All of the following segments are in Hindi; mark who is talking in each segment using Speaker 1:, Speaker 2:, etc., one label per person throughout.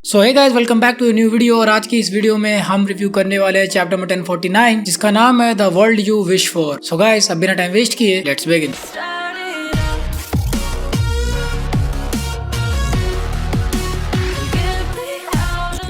Speaker 1: So hey guys, welcome back to new video. और आज की इस वीडियो में हम रिव्यू करने वाले हैं चैप्टर नंबर 1049 जिसका नाम है the world you wish for. So guys, अब बिना टाइम वेस्ट किए लेट्स बिगिन।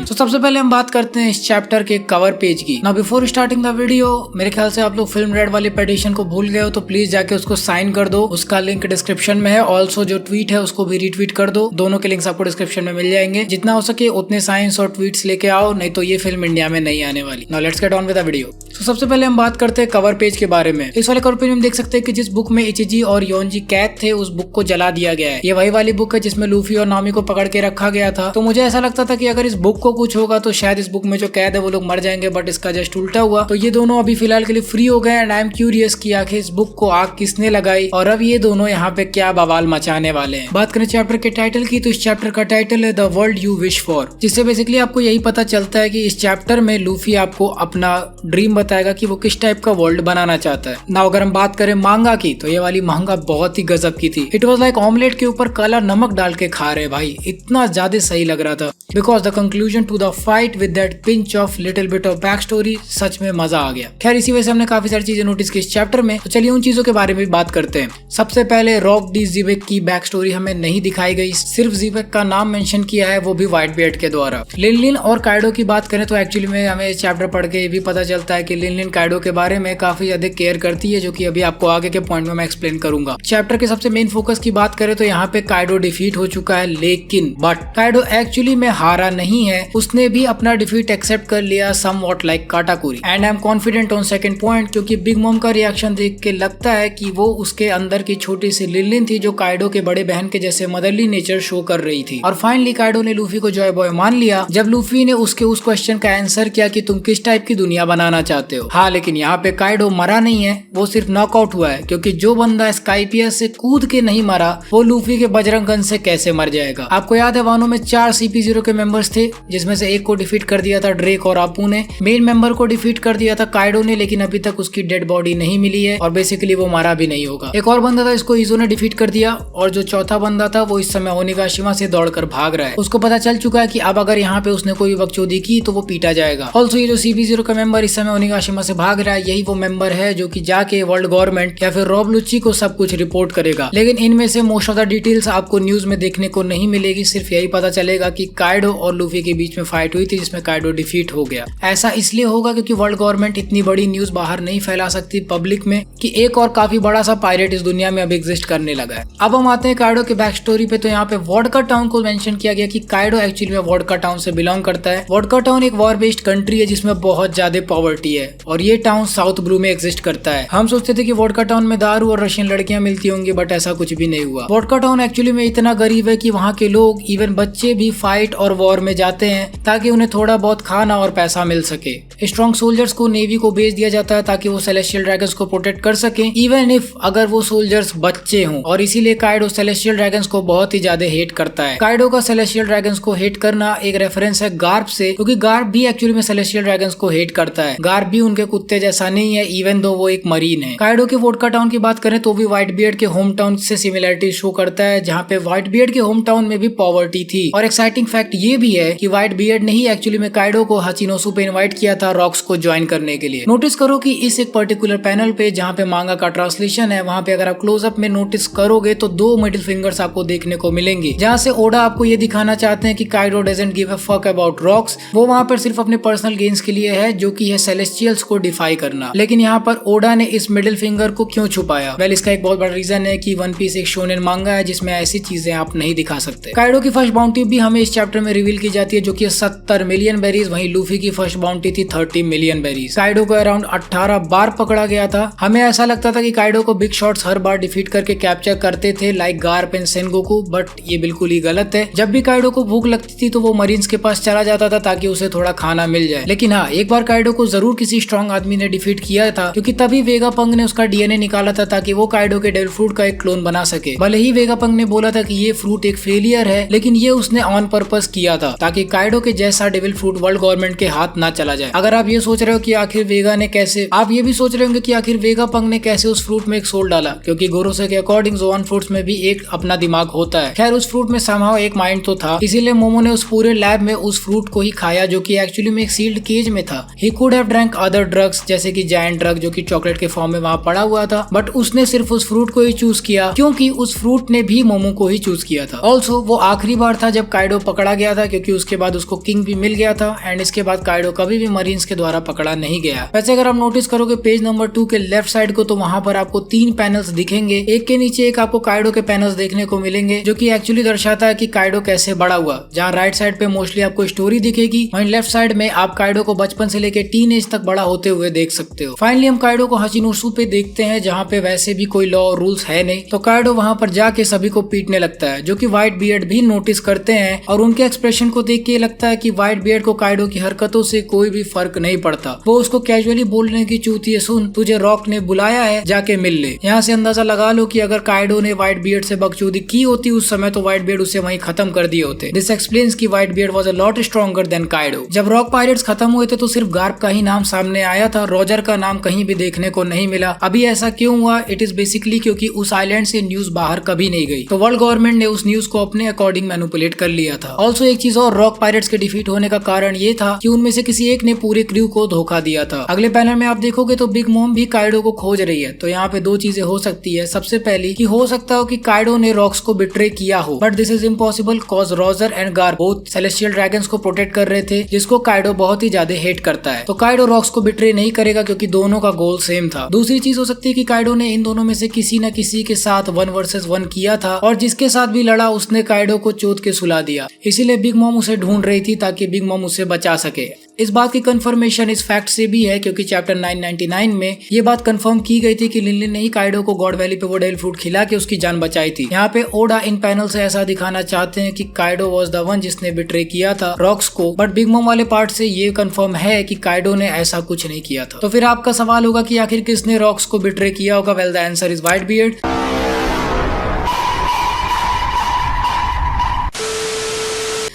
Speaker 1: तो सबसे पहले हम बात करते हैं इस चैप्टर के कवर पेज की। Now before starting the video, मेरे ख्याल से आप लोग फिल्म रेड वाली पेटिशन को भूल गए हो तो प्लीज जाके उसको साइन कर दो। उसका लिंक डिस्क्रिप्शन में है। ऑल्सो जो ट्वीट है उसको भी रीट्वीट कर दो। दोनों के लिंक्स आपको डिस्क्रिप्शन में मिल जाएंगे। जितना हो सके उतने साइंस और ट्वीट्स लेके आओ, नहीं तो ये फिल्म इंडिया में नहीं आने वाली। Now let's get on with the video. तो सबसे पहले हम बात करते हैं कवर पेज के बारे में। इस वाले कवर पेज में हम देख सकते हैं कि जिस बुक में इचिजी और योनजी कैद थे उस बुक को जला दिया गया है। ये वही वाली बुक है जिसमें लूफी और नामी को पकड़ के रखा गया था। तो मुझे ऐसा लगता था कि अगर इस बुक को कुछ होगा तो शायद इस बुक में जो कैद है वो लोग मर जाएंगे, बट इसका जस्ट उल्टा हुआ। तो ये दोनों अभी फिलहाल के लिए फ्री हो गए एंड आई एम क्यूरियस कि आखिर इस बुक को आग किसने लगाई और अब ये दोनों यहाँ पे क्या बवाल मचाने वाले हैं। बात करें चैप्टर के टाइटल की, तो इस चैप्टर का टाइटल है the world you wish for, जिससे बेसिकली आपको यही पता चलता है कि इस चैप्टर में लूफी आपको अपना ड्रीम बताएगा कि वो किस टाइप का वर्ल्ड बनाना चाहता है ना। अगर हम बात करें मांगा की, तो ये वाली मांगा बहुत ही गजब की थी। इट वॉज लाइक ऑमलेट के ऊपर काला नमक डाल के खा रहे भाई, इतना ज्यादा सही लग रहा था। Because the conclusion to the fight with that pinch of little bit of back story, सच में मजा आ गया। खैर, इसी वजह से हमने काफी सारी चीजें नोटिस की इस चैप्टर में। तो चलिए उन चीजों के बारे में भी बात करते हैं। सबसे पहले रॉक डी जीबेक की बैक स्टोरी हमें नहीं दिखाई गई, सिर्फ जीबेक का नाम मेंशन किया है, वो भी व्हाइट बियर्ड के द्वारा। लिनलिन और काइडो की बात करें तो एक्चुअली में हमें इस चैप्टर पढ़ के ये भी पता चलता है कि लिनलिन काइडो के बारे में काफी ज्यादा केयर करती है, जो कि अभी आपको आगे के पॉइंट में मैं एक्सप्लेन करूंगा। चैप्टर के सबसे मेन फोकस की बात करें तो यहाँ पे काइडो डिफीट हो चुका है, लेकिन बट काइडो एक्चुअली में हारा नहीं है। उसने भी अपना डिफीट एक्सेप्ट कर लिया somewhat like Katakuri. And I am confident on second point, क्योंकि बिग मॉम का रिएक्शन देख के लगता है कि वो उसके अंदर की छोटी सी लिनलिन थी जो काइडो के बड़े बहन के जैसे मदरली नेचर शो कर रही थी। और फाइनली काइडो ने लूफी को जॉय बॉय मान लिया जब लूफी ने उसके उस क्वेश्चन का आंसर किया कि तुम किस टाइप की दुनिया बनाना चाहते हो। हाँ, लेकिन यहाँ पे काइडो मरा नहीं है, वो सिर्फ नॉकआउट हुआ है, क्योंकि जो बंदा स्काइपियस से कूद के नहीं मरा वो लूफी के बजरंग गन से कैसे मर जाएगा। आपको याद है वानो में 4 CP0 के मेंबर्स थे, जिसमें से एक को डिफीट कर दिया था ड्रेक और आपू ने। मेन मेंबर को डिफीट कर दिया था काइडो ने, लेकिन अभी तक उसकी डेड बॉडी नहीं मिली है और बेसिकली वो मारा भी नहीं होगा। एक और बंदा था, इसको इजो ने डिफीट कर दिया, और जो चौथा बंदा था वो इस समय ओनिगाशिमा से दौड़कर भाग रहा है। उसको पता चल चुका है कि अब अगर यहाँ पे उसने कोई बकचोदी की तो वो पीटा जाएगा। ऑल्सो ये जो CP0 का मेंबर इस समय ओनिगाशिमा से भाग रहा है, यही वो मेंबर है जो कि जाके वर्ल्ड गवर्नमेंट या फिर रॉब लुच्ची को सब कुछ रिपोर्ट करेगा। लेकिन इनमें से मोस्ट ऑफ द डिटेल्स आपको न्यूज में देखने को नहीं मिलेगी। सिर्फ यही पता चलेगा कि काइडो और लूफी के बीच में फाइट हुई थी जिसमें काइडो डिफीट हो गया। ऐसा इसलिए होगा क्योंकि वर्ल्ड गवर्नमेंट इतनी बड़ी न्यूज बाहर नहीं फैला सकती पब्लिक में कि एक और काफी बड़ा सा पायरेट इस दुनिया में अब एग्जिस्ट करने लगा है। अब हम आते हैं काइडो के बैक स्टोरी पे। तो यहाँ पे वोडका टाउन को मेंशन किया गया कि काइडो एक्चुअली में वोडका टाउन से बिलोंग करता है। वोडका टाउन एक वॉर बेस्ड कंट्री है जिसमें बहुत ज्यादा पॉवर्टी है और ये टाउन साउथ ब्लू में एग्जिस्ट करता है। हम सोचते थे कि वोडका टाउन में दारू और रशियन लड़कियां मिलती होंगी, बट ऐसा कुछ भी नहीं हुआ। वोडका टाउन एक्चुअली में इतना गरीब है कि वहाँ के लोग इवन बच्चे भी फाइट और वॉर में जाते हैं ताकि उन्हें थोड़ा बहुत खाना और पैसा मिल सके। स्ट्रॉन्ग सोल्जर्स को नेवी को भेज दिया जाता है ताकि वो सेलेस्टियल ड्रैगन्स को प्रोटेक्ट कर सके, इवन इफ अगर वो सोल्जर्स बच्चे हों। और इसीलिए काइडो सेलेस्टियल ड्रैगन्स को बहुत ही ज्यादा हेट करता है। काइडो का सेलेस्टियल ड्रैगन्स को हेट करना एक रेफरेंस है गार्ब से, क्योंकि गार्ब भी एक्चुअली में सेलेस्टियल ड्रैगन्स को हेट करता है। गार्ब भी उनके कुत्ते जैसा नहीं है, इवन दो वो एक मरीन है। काइडो के वोडका टाउन की बात करें तो भी व्हाइट बियर्ड के होम टाउन से सिमिलरिटी शो करता है, जहाँ पे व्हाइट बियर्ड के होम टाउन में भी पॉवर्टी थी। और एक्साइटिंग फैक्ट ये भी है कि व्हाइट बियर्ड ने ही एक्चुअली में काइडो को हाचिनोसु पे इनवाइट किया था रॉक्स को ज्वाइन करने के लिए। नोटिस करो कि इस एक पर्टिकुलर पैनल पे जहाँ पे मांगा का ट्रांसलेशन है, वहाँ पे अगर आप क्लोजअप में नोटिस करोगे तो 2 मिडिल फिंगर्स आपको देखने को मिलेंगे, जहाँ से ओडा आपको ये दिखाना चाहते हैं कि Kaido doesn't give a fuck about rocks. वो वहाँ पर सिर्फ अपने पर्सनल गेन्स के लिए है, जो कि है सेलेस्टियल्स को डिफाई करना। लेकिन यहाँ पर ओडा ने इस मिडिल फिंगर को क्यों छुपाया? वेल, इसका एक बहुत बड़ा रीजन है कि वन पीस एक शोनेन मांगा है जिसमें ऐसी चीजें आप नहीं दिखा सकते। काइडो की फर्स्ट बाउंटी भी हमें इस चैप्टर में रिवील की जाती है, जो कि 70 मिलियन बेरीज। वहीं लूफी की फर्स्ट बाउंटी थी 30 मिलियन बेरीज। काइडो को अराउंड 18 बार पकड़ा गया था। हमें ऐसा लगता था कि काइडो को बिग शॉट्स हर बार डिफीट करके कैप्चर करते थे like Garp and Sengoku, but ये बिल्कुल ही गलत है। जब भी काइडो को भूख लगती थी तो वो मरीन्स के पास चला जाता था ताकि उसे थोड़ा खाना मिल जाए। लेकिन हाँ, एक बार काइडो को जरूर किसी स्ट्रॉन्ग आदमी ने डिफीट किया था, क्योंकि तभी वेगापंक ने उसका डीएनए निकाला था ताकि वो काइडो के डेविल फ्रूट का एक क्लोन बना सके। भले ही वेगापंक ने बोला था कि ये फ्रूट एक फेलियर है, लेकिन ये उसने ऑन पर्पस किया था ताकि काइडो के जैसा डेविल फ्रूट वर्ल्ड गवर्नमेंट के हाथ ना चला जाए। अगर आप ये सोच रहे हो कि आखिर वेगा ने कैसे, आप ये भी सोच रहे होंगे कि आखिर वेगापंक ने कैसे उस फ्रूट में एक सोल डाला, क्योंकि गोरोसे के अकॉर्डिंग जोआन फ्रूट्स में भी एक अपना दिमाग होता है। खैर उस फ्रूट में समहाउ एक माइंड तो था, इसीलिए मोमो ने उस पूरे लैब में उस फ्रूट को ही खाया जो कि एक्चुअली में एक सील्ड केज में था। He could have drank other drugs जैसे कि जायंट ड्रग जो कि चॉकलेट के फॉर्म में वहाँ पड़ा हुआ था, बट उसने सिर्फ उस फ्रूट को ही चूज किया क्योंकि उस फ्रूट ने भी मोमो को ही चूज किया था। ऑल्सो वो आखिरी बार था जब काइडो पकड़ा गया था, क्योंकि उसके बाद उसको किंग भी मिल गया था एंड इसके बाद काइडो कभी भी मरीन्स के द्वारा पकड़ा नहीं गया। वैसे अगर आप नोटिस करोगे पेज नंबर 2 के लेफ्ट साइड को, तो वहाँ पर आपको 3 पैनल्स दिखेंगे, एक के नीचे एक आपको काइडो के पैनल्स देखने को मिलेंगे जो कि एक्चुअली दर्शाता है कि काइडो कैसे बड़ा हुआ। जहाँ राइट साइड पे मोस्टली आपको स्टोरी दिखेगी, वहीं लेफ्ट साइड में आप काइडो को बचपन से लेके टीन एज तक बड़ा होते हुए देख सकते हो। फाइनली हम काइडो को हाचिनोसु पे देखते हैं जहाँ पे वैसे भी कोई लॉ और रूल्स है नहीं, तो काइडो वहाँ पर जाके सभी को पीटने लगता है, जो कि व्हाइट बियर्ड भी नोटिस करते हैं और उनके एक्सप्रेशन को देख के लगता है कि व्हाइट बियर्ड को काइडो की हरकतों से कोई भी फर्क नहीं पड़ता। वो उसको कैजुअली बोलने की चूतिए, सुन तुझे रॉक ने बुलाया है, जाके मिल ले। यहाँ से अंदाजा लगा लो कि अगर काइडो ने व्हाइट बियर्ड से बकचोदी की होती उस समय, तो व्हाइट बियर्ड उसे वहीं खत्म कर दिए होते। दिस एक्सप्लेन्स कि white beard was a lot stronger than Kaido. जब रॉक पायरेट्स खत्म हुए थे तो सिर्फ गार्प का ही नाम सामने आया था, रॉजर का नाम कहीं भी देखने को नहीं मिला। अभी ऐसा क्यों हुआ? इट इज बेसिकली क्योंकि उस आइलैंड से न्यूज बाहर कभी नहीं गई, तो वर्ल्ड गवर्नमेंट ने उस न्यूज को अपने अकॉर्डिंग मैनिपुलेट कर लिया था। ऑल्सो एक चीज और, रॉक पायरेट्स के डिफीट होने का कारण ये था कि उनमें से किसी एक ने पूरे क्रू को धोखा दिया था। अगले पैनल में आप देखोगे तो बिग मॉम भी काइडो को खोज रही है। तो यहाँ पे दो चीजें हो सकती है। सबसे पहली कि हो सकता हो कि काइडो ने रॉक्स को बिट्रे किया हो, but this is impossible cause Roger and Garp both celestial dragons को प्रोटेक्ट कर रहे थे, जिसको काइडो बहुत ही ज्यादा हेट करता है। तो काइडो रॉक्स को बिट्रे नहीं करेगा क्योंकि दोनों का गोल सेम था। दूसरी चीज हो सकती है कि काइडो ने इन दोनों में से किसी न किसी के साथ 1 वर्सेस 1 किया था और जिसके साथ भी लड़ा उसने काइडो को चोट के सुला दिया। इसीलिए बिग मॉम उसे ढूंढ रही थी ताकि बिग मॉम उसे बचा सके। इस बात की कंफर्मेशन इस फैक्ट से भी है क्योंकि चैप्टर 999 में ये बात कंफर्म की गई थी कि लिनलिन ने ही काइडो को गॉड वैली पे वो डेविल फ्रूट खिला के उसकी जान बचाई थी। यहाँ पे ओडा इन पैनल से ऐसा दिखाना चाहते हैं कि काइडो वाज द वन जिसने बिट्रे किया था रॉक्स को, बट बिग मॉम वाले पार्ट से ये कंफर्म है कि काइडो ने ऐसा कुछ नहीं किया था। तो फिर आपका सवाल होगा कि आखिर किसने रॉक्स को बिट्रे किया होगा? Well the answer is white beard.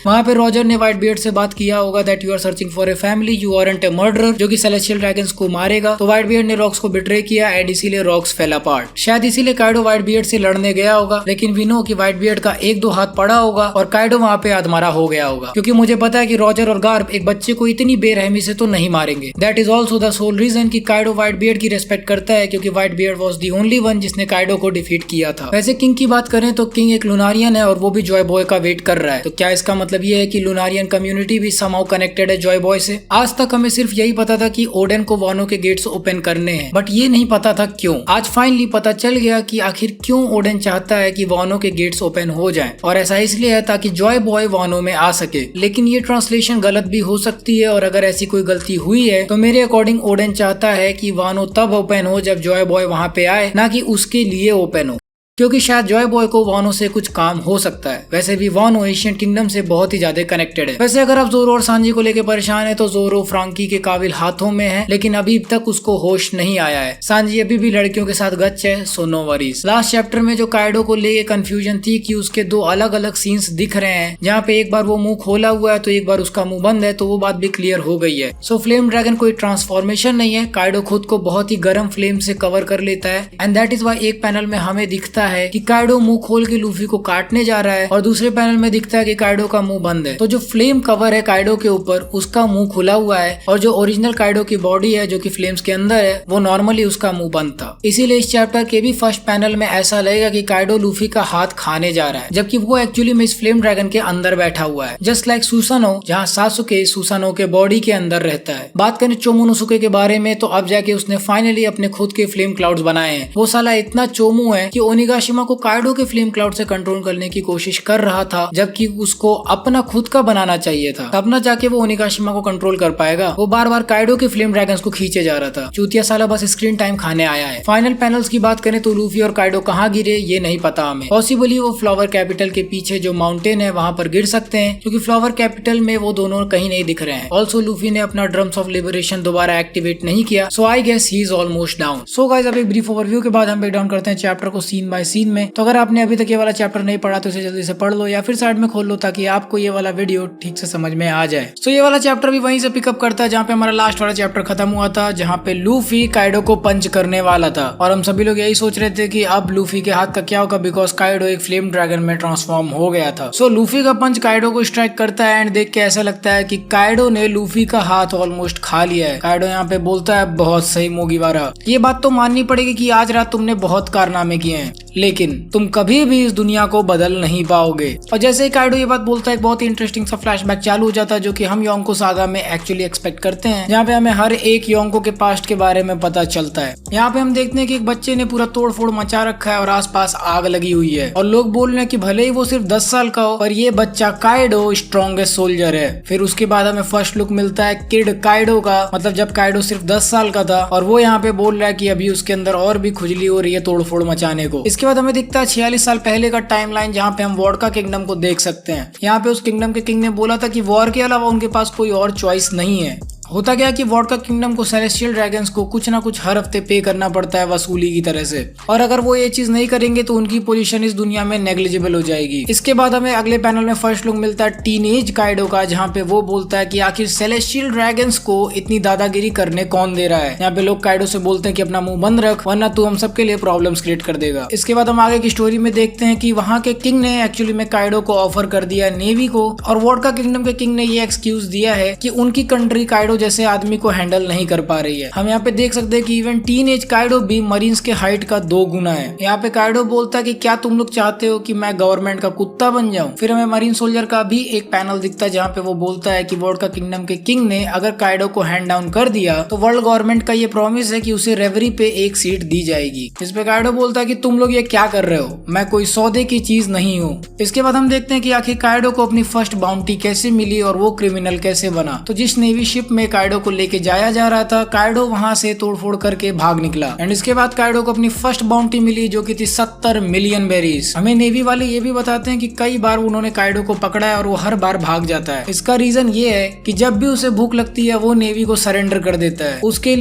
Speaker 1: वहाँ पे रॉजर ने व्हाइट बियर्ड से बात किया होगा that you are searching for a family, you aren't a murderer, जो कि सेलेस्टियल ड्रैगन्स को मारेगा। तो व्हाइट बियर्ड ने रॉक्स को बिट्रे किया एंड इसीलिए रॉक्स फेल अपार्ट। शायद इसीलिए काइडो व्हाइट बियर्ड से लड़ने गया होगा, लेकिन वी नो कि व्हाइट बियर्ड का 1-2 हाथ पड़ा होगा और काइडो वहाँ पे आधमारा हो गया होगा, क्योंकि मुझे पता है कि रॉजर और गार्प एक बच्चे को इतनी बेरहमी से तो नहीं मारेंगे। That is also the sole reason कि काइडो व्हाइट बियर्ड की रेस्पेक्ट करता है, क्योंकि Whitebeard was the only one जिसने काइडो को डिफीट किया था। वैसे किंग की बात करें तो किंग एक लुनारियन है और वो भी जॉय बॉय का वेट कर रहा है। तो क्या इसका मतलब ये है कि लुनारियन कम्युनिटी भी समहाउ कनेक्टेड है जॉय बॉय से? आज तक हमें सिर्फ यही पता था कि ओडेन को वानो के गेट्स ओपन करने हैं, बट ये नहीं पता था क्यों। आज फाइनली पता चल गया कि आखिर क्यों ओडेन चाहता है कि वानो के गेट्स ओपन हो जाएं, और ऐसा इसलिए है ताकि जॉय बॉय वानो में आ सके। लेकिन ये ट्रांसलेशन गलत भी हो सकती है, और अगर ऐसी कोई गलती हुई है तो मेरे अकॉर्डिंग ओडेन चाहता है कि वानो तब ओपन हो जब जॉय बॉय वहां पे आए, ना कि उसके लिए ओपन हो, क्योंकि शायद जॉय बॉय को वानो से कुछ काम हो सकता है। वैसे भी वानो एशियन किंगडम से बहुत ही ज्यादा कनेक्टेड है। वैसे अगर आप जोरो और सांजी को लेकर परेशान है तो जोरो फ्रांकी के काबिल हाथों में है, लेकिन अभी तक उसको होश नहीं आया है। सांजी अभी भी लड़कियों के साथ गच्च है, so no worries. Last chapter में जो काइडो को लेके कंफ्यूजन थी कि उसके 2 अलग अलग सीन्स दिख रहे हैं, जहाँ पे एक बार वो मुंह खोला हुआ है तो एक बार उसका मुंह बंद है, तो वो बात भी क्लियर हो गई है। सो फ्लेम ड्रैगन कोई ट्रांसफॉर्मेशन नहीं है, काइडो खुद को बहुत ही गर्म फ्लेम से कवर कर लेता है एंड दैट इज वाई एक पैनल में हमें दिखता है कि काइडो मुंह खोल के लूफी को काटने जा रहा है और दूसरे पैनल में दिखता है कि काइडो का मुंह बंद है। तो जो फ्लेम कवर है काइडो के ऊपर, उसका मुंह खुला हुआ है, और जो ओरिजिनल काइडो की बॉडी है जो कि फ्लेम्स के अंदर है, वो नॉर्मली उसका मुंह बंद था। इसीलिए इस चैप्टर के भी फर्स्ट पैनल में ऐसा लगेगा कि काइडो लूफी का हाथ खाने जा रहा है, जबकि वो एक्चुअली में इस फ्लेम ड्रैगन के अंदर बैठा हुआ है, जस्ट लाइक सुसानो, जहाँ सासुके सुसानो के बॉडी के अंदर रहता है। बात करें चोमोनोसुके के बारे में तो अब जाके उसने फाइनली अपने खुद के फ्लेम क्लाउड्स बनाए हैं। वो साला इतना चोमू है कि ओनिगाशिमा को काइडो के फ्लेम क्लाउड से कंट्रोल करने की कोशिश कर रहा था, जबकि उसको अपना खुद का बनाना चाहिए था, तब न जाके वो ओनिगाशिमा को कंट्रोल कर पाएगा। वो बार बार काइडो के फ्लेम ड्रैगन्स को खींचे जा रहा था। चूतिया साला बस स्क्रीन टाइम खाने आया है। फाइनल पैनल्स की बात करें तो लूफी और काइडो कहाँ गिरे ये नहीं पता हमें। पॉसिबली वो फ्लावर कैपिटल के पीछे जो माउंटेन है वहाँ पर गिर सकते हैं, क्योंकि फ्लावर कैपिटल में वो दोनों कहीं नहीं दिख रहे हैं। ऑल्सो लूफी ने अपना ड्रम्स ऑफ लिबरेशन दोबारा एक्टिवेट नहीं किया, so I guess he is almost down. So guys, अब एक ब्रीफ ओवरव्यू के बाद हम ब्रेक डाउन करते हैं चैप्टर को सीन बाय सीन में। तो अगर आपने अभी तक ये वाला चैप्टर नहीं पढ़ा तो इसे जल्दी से पढ़ लो या फिर साइड में खोल लो ताकि आपको ये वाला वीडियो ठीक से समझ में आ जाए। सो ये वाला चैप्टर भी वहीं से पिकअप करता है जहाँ पे हमारा लास्ट वाला चैप्टर खत्म हुआ था, जहाँ पे लूफी काइडो को पंच करने वाला था और हम सभी लोग यही सोच रहे थे कि अब लूफी के हाथ का क्या होगा, बिकॉज काइडो एक फ्लेम ड्रैगन में ट्रांसफॉर्म हो गया था। सो लूफी का पंच काइडो को स्ट्राइक करता है एंड देख के ऐसा लगता है कि काइडो ने लूफी का हाथ ऑलमोस्ट खा लिया है। काइडो यहाँ पे बोलता है बहुत सही मोगीवारा, ये बात तो माननी पड़ेगी कि आज रात तुमने बहुत कारनामे किए हैं, लेकिन तुम कभी भी इस दुनिया को बदल नहीं पाओगे। और जैसे ही काइडो ये बात बोलता है, एक बहुत ही इंटरेस्टिंग सा फ्लैशबैक चालू हो जाता है जो कि हम योंको सागा में एक्चुअली एक्सपेक्ट करते हैं, जहाँ पे हमें हर एक योंको के पास्ट के बारे में पता चलता है। यहाँ पे हम देखते हैं कि एक बच्चे ने पूरा तोड़ फोड़ मचा रखा है और आसपास आग लगी हुई है और लोग बोल रहे हैं कि भले ही वो सिर्फ 10 साल का हो पर ये बच्चा काइडो स्ट्रॉन्गेस्ट सोल्जर है। फिर उसके बाद हमें फर्स्ट लुक मिलता है किड काइडो का, मतलब जब काइडो सिर्फ 10 साल का था और वो यहाँ पे बोल रहा है कि अभी उसके अंदर और भी खुजली हो रही है तोड़ फोड़ मचाने को। इसके बाद हमें दिखता है 46 साल पहले का टाइमलाइन, जहाँ पे हम वॉडका किंगडम को देख सकते हैं। यहाँ पे उस किंगडम के किंग ने बोला था कि वॉर के अलावा उनके पास कोई और चॉइस नहीं है। होता क्या कि वॉडका किंगडम को सेलेस्टियल ड्रैगन्स को कुछ ना कुछ हर हफ्ते पे करना पड़ता है वसूली की तरह से, और अगर वो ये चीज नहीं करेंगे तो उनकी पोजीशन इस दुनिया में नेग्लिजिबल हो जाएगी। इसके बाद हमें अगले पैनल में फर्स्ट लुक मिलता है टीनेज काइडो का, जहाँ पे वो बोलता है कि आखिर सेलेस्टियल ड्रैगन्स को इतनी दादागिरी करने कौन दे रहा है। यहाँ पे लोग काइडो से बोलते हैं कि अपना मुंह बंद रख वरना तू हम सबके लिए प्रॉब्लम्स क्रिएट कर देगा। इसके बाद हम आगे की स्टोरी में देखते हैं कि वहाँ के किंग ने एक्चुअली में काइडो को ऑफर कर दिया नेवी को, और वॉडका किंगडम के किंग ने ये एक्सक्यूज दिया है कि उनकी कंट्री काइडो जैसे आदमी को हैंडल नहीं कर पा रही है। हम यहाँ पे देख सकते हैं कि इवन टीनेज काइडो भी मरीन्स के हाइट का 2 गुना है। यहाँ पे काइडो बोलता है कि क्या तुम लोग चाहते हो कि मैं गवर्नमेंट का कुत्ता बन जाऊं। फिर हमें मरीन सोल्जर का भी एक पैनल दिखता है जहाँ पे वो बोलता है कि वॉडका किंगडम के किंग ने अगर काइडो को हैंड डाउन कर दिया तो वर्ल्ड गवर्नमेंट का ये प्रॉमिस है कि उसे रेवरी पे एक सीट दी जाएगी। इस पे काइडो बोलता है कि तुम लोग ये क्या कर रहे हो, मैं कोई सौदे की चीज नहीं हूँ। इसके बाद हम देखते हैं कि आखिर काइडो को अपनी फर्स्ट बाउंटी कैसे मिली और वो क्रिमिनल कैसे बना। तो जिस नेवी शिप में काइडो को लेके जाया जा रहा था, काइडो वहां से तोड़फोड़ करके भाग निकला एंड इसके बाद काइडो को अपनी फर्स्ट बाउंटी मिली जो कि थी 70 मिलियन बेरीज। हमें नेवी वाले ये भी बताते हैं कि कई बार उन्होंने काइडो को पकड़ा है और वो हर बार भाग जाता है। इसका रीजन ये है कि जब भी उसे भूख लगती है वो नेवी को सरेंडर कर देता है। उसके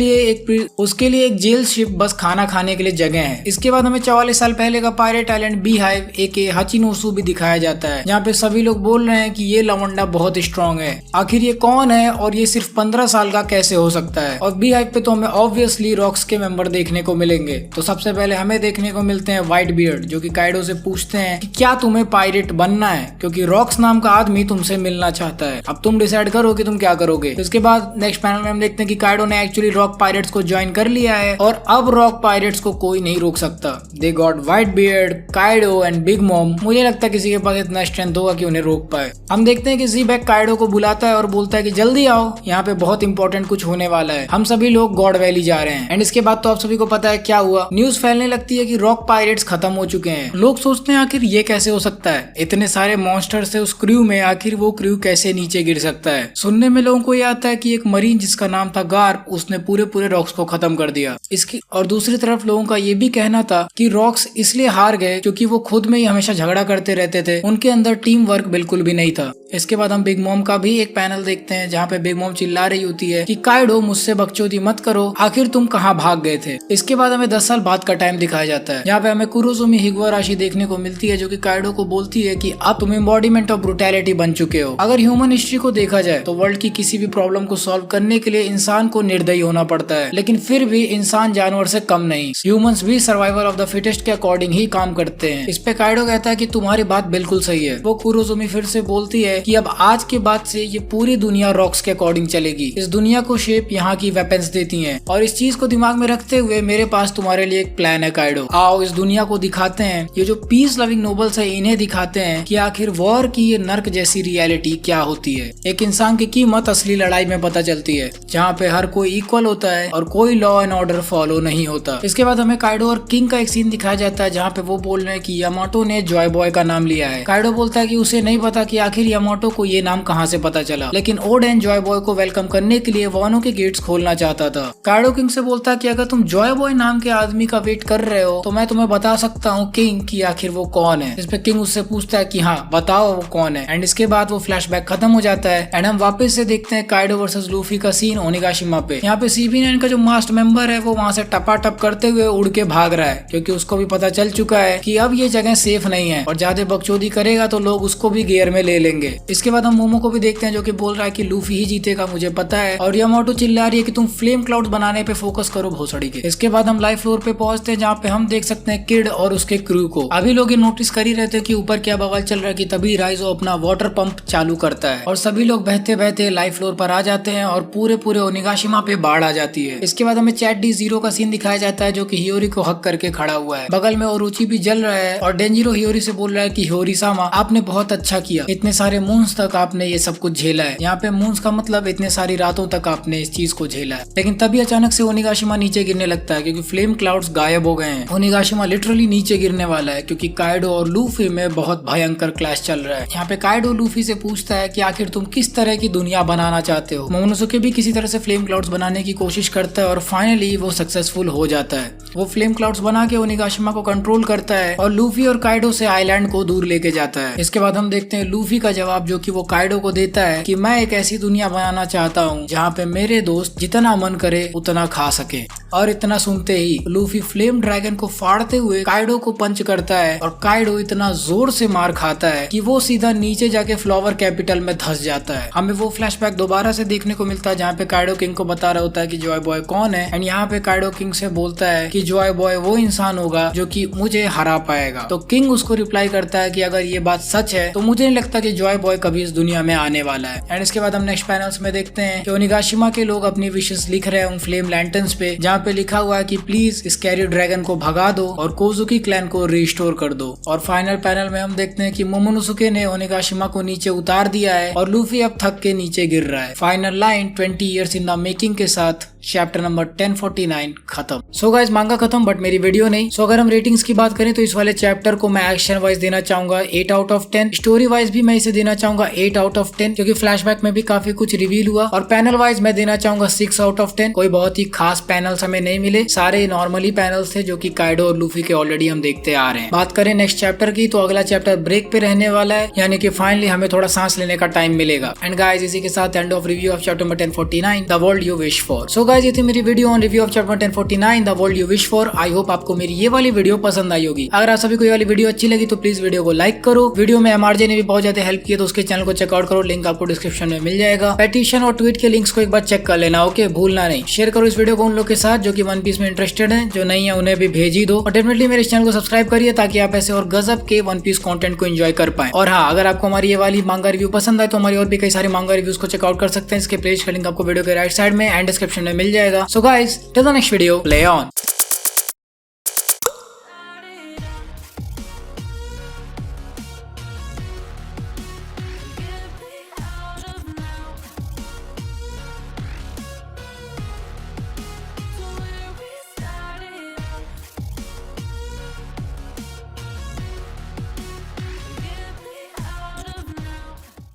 Speaker 1: लिए एक जेल शिप बस खाना खाने के लिए जगह है। इसके बाद हमें 44 साल पहले का पायरेट आइलैंड बी हाइव एके हाचिनोसु भी दिखाया जाता है, जहाँ पे सभी लोग बोल रहे हैं कि ये लवंडा बहुत स्ट्रॉन्ग है। आखिर ये कौन है और ये सिर्फ 15 साल का कैसे हो सकता है। और बी हाइव पे तो हमें ऑब्वियसली रॉक्स के मेंबर देखने को मिलेंगे। तो सबसे पहले हमें देखने को मिलते हैं व्हाइट बियर्ड, जो कि काइडो से पूछते हैं कि क्या तुम्हें पायरेट बनना है, क्योंकि रॉक्स नाम का आदमी तुमसे मिलना चाहता है। अब तुम डिसाइड करो कि तुम क्या करोगे। इसके बाद नेक्स्ट पैनल में हम देखते हैं कि काइडो ने एक्चुअली रॉक पायरेट्स को ज्वाइन कर लिया है और अब रॉक पायरेट्स को कोई नहीं रोक सकता। They got white beard, Kaido and big mom. मुझे लगता है किसी के पास इतना स्ट्रेंथ होगा कि उन्हें रोक पाए। हम देखते हैं कि ज़ी-बैक काइडो को बुलाता है और बोलता है कि जल्दी आओ, यहाँ पे बहुत इंपॉर्टेंट कुछ होने वाला है। हम सभी लोग गॉड वैली जा रहे हैं। एंड इसके बाद तो आप सभी को पता है क्या हुआ। न्यूज फैलने लगती है कि रॉक पायरेट्स खत्म हो चुके हैं। लोग सोचते हैं आखिर ये कैसे हो सकता है, इतने सारे मॉन्स्टर्स है उस क्रू में, आखिर वो क्रू कैसे नीचे गिर सकता है। सुनने में लोगों को ये आता है कि एक मरीन जिसका नाम था गार्प, उसने पूरे रॉक्स को खत्म कर दिया। इसकी और दूसरी तरफ लोगों का ये भी कहना था कि रॉक्स इसलिए हार गए क्योंकि वो खुद में ही हमेशा झगड़ा करते रहते थे, उनके अंदर टीम वर्क बिल्कुल भी नहीं था। इसके बाद हम बिग मॉम का भी एक पैनल देखते हैं जहाँ पे बिग मॉम चिल्ला रही होती है कि काइडो मुझसे बकचोदी मत करो, आखिर तुम कहाँ भाग गए थे। इसके बाद हमें 10 साल बाद का टाइम दिखाया जाता है, जहाँ पे हमें कुरोसुमी हिगुआराशी देखने को मिलती है, जो कि काइडो को बोलती है कि अब तुम एम्बॉडीमेंट ऑफ ब्रुटैलिटी बन चुके हो। अगर ह्यूमन हिस्ट्री को देखा जाए तो वर्ल्ड की किसी भी प्रॉब्लम को सॉल्व करने के लिए इंसान को निर्दयी होना पड़ता है, लेकिन फिर भी इंसान जानवर से कम नहीं। ह्यूमंस भी सर्वाइवल ऑफ द फिटेस्ट के अकॉर्डिंग ही काम करते हैं। इस पे काइडो कहता है कि तुम्हारी बात बिल्कुल सही है। वो कुरोसुमी फिर से बोलती है है कि अब आज के बाद से ये पूरी दुनिया रॉक्स के अकॉर्डिंग चलेगी। इस दुनिया को शेप यहाँ की वेपन्स देती हैं और इस चीज को दिमाग में रखते हुए मेरे पास तुम्हारे लिए एक प्लान है काइडो। आओ इस दुनिया को दिखाते हैं, ये जो पीस लविंग नोबल्स है इन्हें दिखाते हैं कि आखिर वॉर की ये नर्क जैसी रियलिटी क्या होती है। एक इंसान की कीमत असली लड़ाई में पता चलती है, जहाँ पे हर कोई इक्वल होता है और कोई लॉ एंड ऑर्डर फॉलो नहीं होता। इसके बाद हमें काइडो और किंग का एक सीन दिखाया जाता है जहाँ पे वो बोल रहे हैं कि यामाटो ने जॉय बॉय का नाम लिया है। काइडो बोलता है कि उसे नहीं पता कि आखिर यामाटो को ये नाम कहाँ से पता चला, लेकिन ओडेन जॉय बॉय को वेलकम करने के लिए वानो के गेट्स खोलना चाहता था। काइडो किंग से बोलता है कि अगर तुम जॉय बॉय नाम के आदमी का वेट कर रहे हो तो मैं तुम्हें बता सकता हूँ किंग कि आखिर वो कौन है। इस पे किंग उससे पूछता है कि हाँ बताओ वो कौन है, एंड इसके बाद वो फ्लैशबैक खत्म हो जाता है एंड हम वापस से देखते हैं काइडो वर्सेस लूफी का सीन ओनिगाशिमा पे। यहाँ पे CP9 का जो मास्ट मेंबर है वो वहाँ से टपाटप करते हुए उड़ के भाग रहा है, क्योंकि उसको भी पता चल चुका है कि अब ये जगह सेफ नहीं है और ज्यादा बकचोदी करेगा तो लोग उसको भी गियर में ले लेंगे। इसके बाद हम मोमो को भी देखते हैं जो कि बोल रहा है कि लूफी ही जीतेगा मुझे पता है, और यामाटो चिल्ला रही है कि तुम फ्लेम क्लाउड्स बनाने पे फोकस करो भोसड़ी के। इसके बाद हम लाइव फ्लोर पे पहुंचते हैं जहाँ पे हम देख सकते हैं किड और उसके क्रू को। अभी लोग ये नोटिस कर ही रहते हैं कि ऊपर क्या बवाल चल रहा है कि तभी राइजो अपना वाटर पंप चालू करता है और सभी लोग बहते बहते लाइव फ्लोर पर आ जाते हैं और पूरे ओनिगाशिमा पे बाढ़ आ जाती है। इसके बाद हमें चैट D0 का सीन दिखाया जाता है जो कि हियोरी को हक करके खड़ा हुआ है। बगल में ओरुची भी जल रहा है और डेंजिरो हियोरी से बोल रहा है कि हियोरी सामा आपने बहुत अच्छा किया, इतने सारे मून्स तक आपने ये सब कुछ झेला है। यहाँ पे मून्स का मतलब इतने सारी रातों तक आपने इस चीज को झेला है। लेकिन तभी अचानक से ओनिगाशिमा नीचे गिरने लगता है क्योंकि फ्लेम क्लाउड्स गायब हो गए हैं। ओनिगाशिमा लिटरली नीचे गिरने वाला है क्योंकि काइडो और लूफी में बहुत भयंकर क्लैश चल रहा है। यहाँ पे काइडो लूफी से पूछता है कि आखिर तुम किस तरह की दुनिया बनाना चाहते हो। मोमोनोसुके भी किसी तरह से फ्लेम क्लाउड्स बनाने की कोशिश करता है और फाइनली वो सक्सेसफुल हो जाता है। वो फ्लेम क्लाउड्स बना के ओनिगाशिमा को कंट्रोल करता है और लूफी और काइडो से आइलैंड को दूर लेके जाता है। इसके बाद हम देखते हैं लूफी का जवाब जो कि वो काइडो को देता है कि मैं एक ऐसी दुनिया बनाना चाहता हूँ जहाँ पे मेरे दोस्त जितना मन करे उतना खा सके। और इतना सुनते ही लूफी फ्लेम ड्रैगन को फाड़ते हुए काइडो को पंच करता है और काइडो इतना जोर से मार खाता है कि वो सीधा नीचे जाके फ्लावर कैपिटल में धंस जाता है। हमें वो फ्लैशबैक दोबारा से देखने को मिलता है जहाँ पे काइडो किंग को बता रहा होता है कि जॉय बॉय कौन है, एंड यहाँ पे काइडो किंग से बोलता है कि जॉय बॉय वो इंसान होगा जो कि मुझे हरा पाएगा। तो किंग उसको रिप्लाई करता है कि अगर ये बात सच है तो मुझे नहीं लगता कि जॉय बॉय कभी इस दुनिया में आने वाला है। एंड इसके बाद हम नेक्स्ट पैनल्स में देखते हैं कि ओनिगाशिमा के लोग अपनी विशेष लिख रहे हैं उन फ्लेम लैंटर्न्स पे, जहाँ पे लिखा हुआ है कि प्लीज स्कैरी ड्रैगन को भगा दो और कोजुकी क्लैन को रिस्टोर कर दो। और फाइनल पैनल में हम देखते हैं कि मोमोनोसुके ने ओनिगाशिमा को नीचे उतार दिया है और लूफी अब थक के नीचे गिर रहा है। Final line 20 years in the making के साथ चैप्टर नंबर 1049 खत्म। सो गाइस मांगा खत्म बट मेरी वीडियो नहीं। सो अगर हम रेटिंग्स की बात करें तो इस वाले चैप्टर को मैं एक्शन वाइज देना चाहूंगा 8 out of 10। स्टोरी वाइज भी मैं इसे देना चाहूंगा 8 out of 10 क्योंकि फ्लैशबैक में भी काफी कुछ रिवील हुआ। और पैनल वाइज मैं देना चाहूंगा 6 out of 10। कोई बहुत ही खास पैनल्स हमें नहीं मिले, सारे नॉर्मली पैनल्स थे जो कि काइडो और लूफी के ऑलरेडी हम देखते आ रहे हैं। बात करें नेक्स्ट चैप्टर की तो अगला चैप्टर ब्रेक पे रहने वाला है, यानी कि फाइनली हमें थोड़ा सांस लेने का टाइम मिलेगा। एंड गाइस इसी के साथ end of review of chapter number 1049 the world you wish for. So guys ये थी मेरी video on review of chapter 1049 the world you wish for. I hope आपको मेरी ये वाली वीडियो पसंद आई होगी। अगर आप सभी को ये वाली वीडियो अच्छी लगी तो प्लीज वीडियो को लाइक करो। वीडियो में MRJ ने भी बहुत ज्यादा हेल्प की है तो उसके चैनल को चेकआउट करो, लिंक आपको डिस्क्रिप्शन में मिल जाएगा। पेटिशन और ट्वीट के लिंक्स को एक बार चेक कर लेना, ओके भूलना नहीं। शेयर करो इस वीडियो को उन लोग के साथ जो कि वन पीस में इंटरेस्टेड है, जो नहीं है उन्हें भी भेज ही दो। और डेफिनेटली मेरे चैनल को सब्सक्राइब करिए ताकि आप ऐसे और गजब के वन पीस कंटेंट को एंजॉय कर पाए। और हाँ, अगर आपको हमारी ये वाली मांगा रिव्यू पसंद आए तो हमारी और भी कई सारे मांगा रिव्यूज को चेकआउट कर सकते हैं। इसके प्लेलिस्ट का लिंक आपको वीडियो के राइट साइड में एंड डिस्क्रिप्शन में मिल जाएगा। So guys till the next video, play on.